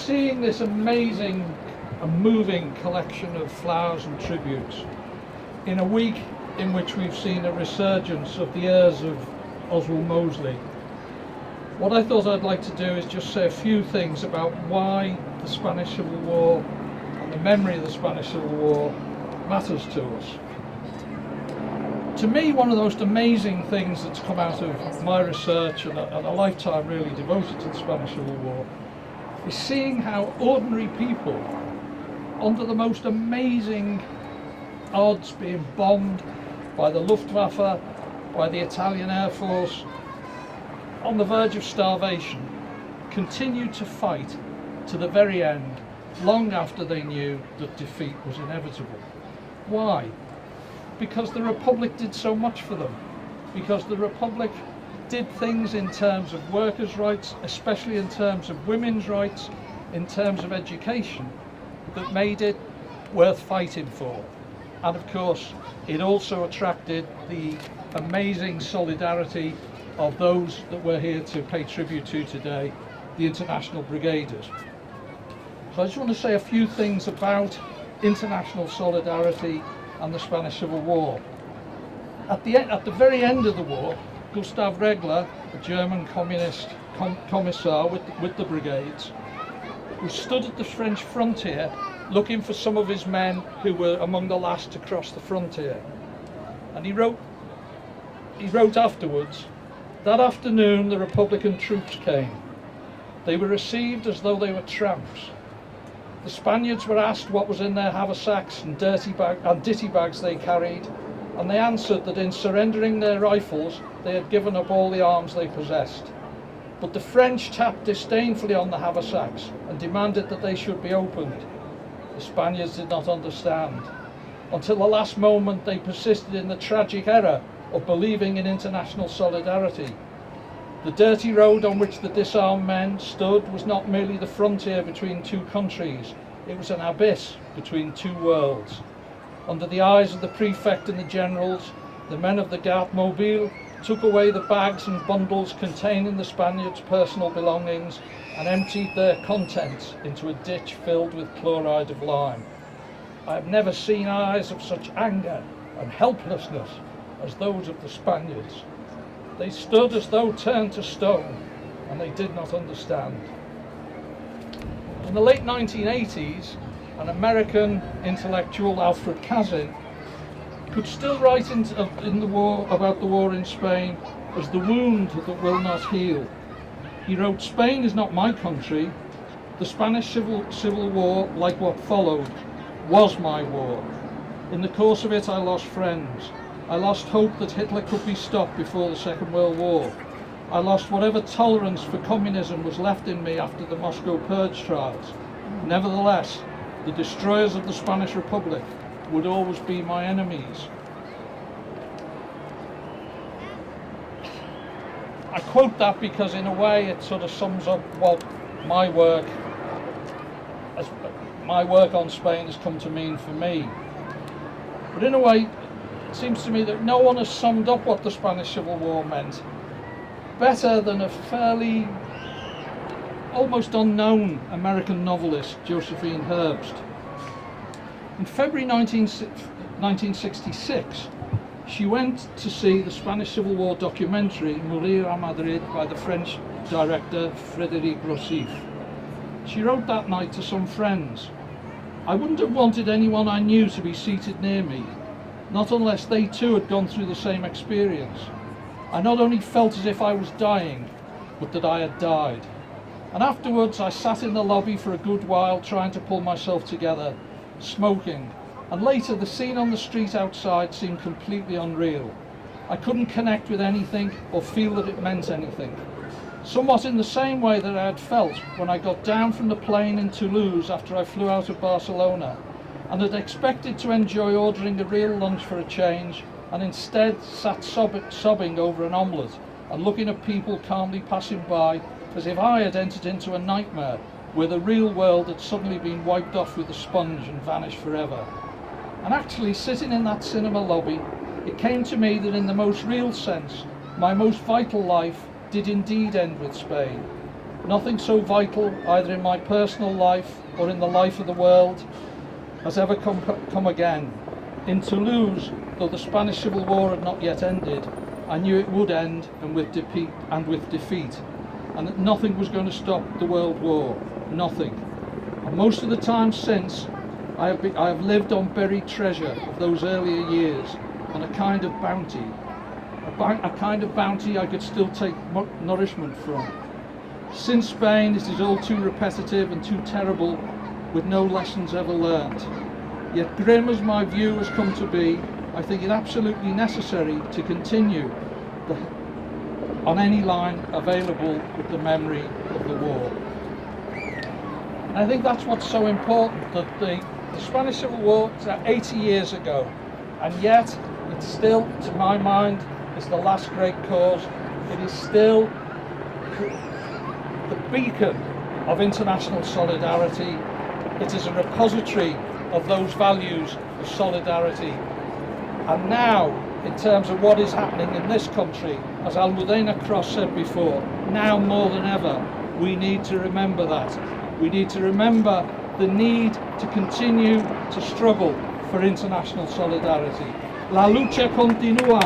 seeing this amazing and moving collection of flowers and tributes in a week in which we've seen a resurgence of the heirs of Oswald Mosley, what I thought I'd like to do is just say a few things about why the Spanish Civil War and the memory of the Spanish Civil War matters to us. To me, one of the most amazing things that's come out of my research and a lifetime really devoted to the Spanish Civil War is seeing how ordinary people, under the most amazing odds, being bombed by the Luftwaffe, by the Italian Air Force, on the verge of starvation, continued to fight to the very end, long after they knew that defeat was inevitable. Why? Because the Republic did so much for them. Because the Republic did things in terms of workers' rights, especially in terms of women's rights, in terms of education, that made it worth fighting for. And of course, it also attracted the amazing solidarity of those that we're here to pay tribute to today, the International Brigades. So I just want to say a few things about international solidarity and the Spanish Civil War. At the very end of the war, Gustav Reglar, a German communist commissar with the brigades, who stood at the French frontier looking for some of his men who were among the last to cross the frontier. And he wrote afterwards, "That afternoon the Republican troops came. They were received as though they were tramps. The Spaniards were asked what was in their haversacks and ditty bags they carried, and they answered that in surrendering their rifles they had given up all the arms they possessed. But the French tapped disdainfully on the haversacks and demanded that they should be opened. The Spaniards did not understand. Until the last moment they persisted in the tragic error of believing in international solidarity. The dirty road on which the disarmed men stood was not merely the frontier between two countries, it was an abyss between two worlds. Under the eyes of the prefect and the generals, the men of the Garde Mobile took away the bags and bundles containing the Spaniards' personal belongings and emptied their contents into a ditch filled with chloride of lime. I have never seen eyes of such anger and helplessness as those of the Spaniards. They stood as though turned to stone, and they did not understand." In the late 1980s, an American intellectual, Alfred Castle, could still write about the war in Spain as the wound that will not heal. He wrote, "Spain is not my country. The Spanish Civil War, like what followed, was my war. In the course of it I lost friends. I lost hope that Hitler could be stopped before the Second World War. I lost whatever tolerance for communism was left in me after the Moscow Purge trials. Nevertheless, the destroyers of the Spanish Republic would always be my enemies." I quote that because in a way it sort of sums up what my work on Spain has come to mean for me. But in a way, it seems to me that no one has summed up what the Spanish Civil War meant better than a fairly almost unknown American novelist, Josephine Herbst. In February 1966, she went to see the Spanish Civil War documentary Morir a Madrid by the French director Frédéric Rossif. She wrote that night to some friends, "I wouldn't have wanted anyone I knew to be seated near me, not unless they too had gone through the same experience. I not only felt as if I was dying, but that I had died. And afterwards I sat in the lobby for a good while trying to pull myself together, smoking, and later the scene on the street outside seemed completely unreal. I couldn't connect with anything or feel that it meant anything. Somewhat in the same way that I had felt when I got down from the plane in Toulouse after I flew out of Barcelona and had expected to enjoy ordering a real lunch for a change, and instead sat sobbing over an omelette and looking at people calmly passing by as if I had entered into a nightmare where the real world had suddenly been wiped off with a sponge and vanished forever. And actually, sitting in that cinema lobby, it came to me that in the most real sense, my most vital life did indeed end with Spain. Nothing so vital, either in my personal life or in the life of the world, has ever come again. In Toulouse, though the Spanish Civil War had not yet ended, I knew it would end, and with defeat, and that nothing was going to stop the World War. Nothing. And most of the time since, I have lived on buried treasure of those earlier years, and a kind of bounty. A kind of bounty I could still take nourishment from. Since Spain, it is all too repetitive and too terrible, with no lessons ever learnt. Yet grim as my view has come to be, I think it absolutely necessary to continue on any line available with the memory of the war. And I think that's what's so important, that the Spanish Civil War was 80 years ago, and yet it still, to my mind, is the last great cause. It is still the beacon of international solidarity. It is a repository of those values of solidarity. And now, in terms of what is happening in this country, as Almudena Cross said before, now more than ever, we need to remember that. We need to remember the need to continue to struggle for international solidarity. La lucha continúa.